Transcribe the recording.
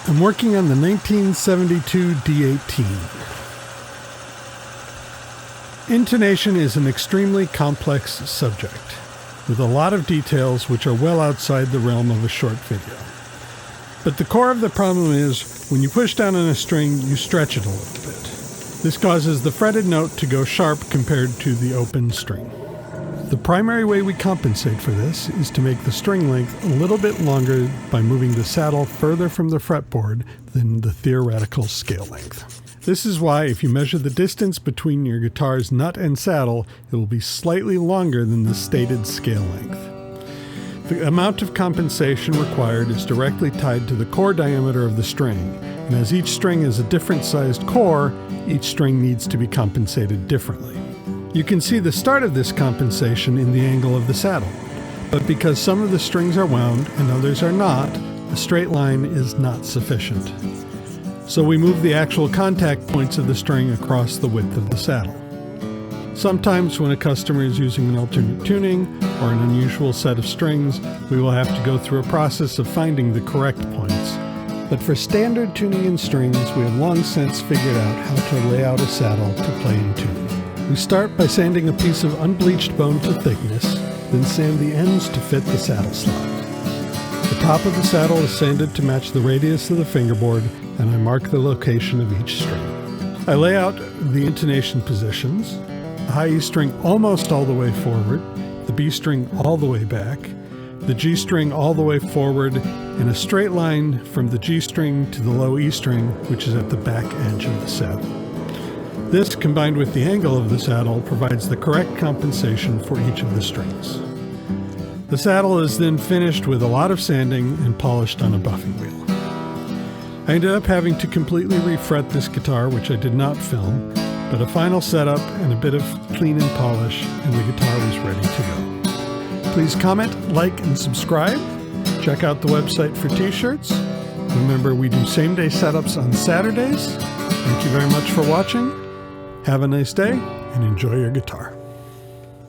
I'm working on the 1972 D18. Intonation is an extremely complex subject, with a lot of details which are well outside the realm of a short video. But the core of the problem is, when you push down on a string, you stretch it a little bit. This causes the fretted note to go sharp compared to the open string. The primary way we compensate for this is to make the string length a little bit longer by moving the saddle further from the fretboard than the theoretical scale length. This is why if you measure the distance between your guitar's nut and saddle, it will be slightly longer than the stated scale length. The amount of compensation required is directly tied to the core diameter of the string, and as each string is a different sized core, each string needs to be compensated differently. You can see the start of this compensation in the angle of the saddle, but because some of the strings are wound and others are not, a straight line is not sufficient. So we move the actual contact points of the string across the width of the saddle. Sometimes when a customer is using an alternate tuning or an unusual set of strings, we will have to go through a process of finding the correct points. But for standard tuning in strings, we have long since figured out how to lay out a saddle to play in tune. We start by sanding a piece of unbleached bone to thickness, then sand the ends to fit the saddle slot. The top of the saddle is sanded to match the radius of the fingerboard, and I mark the location of each string. I lay out the intonation positions, the high E string almost all the way forward, the B string all the way back, the G string all the way forward, in a straight line from the G string to the low E string, which is at the back edge of the saddle. This, combined with the angle of the saddle, provides the correct compensation for each of the strings. The saddle is then finished with a lot of sanding and polished on a buffing wheel. I ended up having to completely refret this guitar, which I did not film, but a final setup and a bit of clean and polish, and the guitar was ready to go. Please comment, like, and subscribe. Check out the website for t-shirts. Remember, we do same-day setups on Saturdays. Thank you very much for watching. Have a nice day and enjoy your guitar.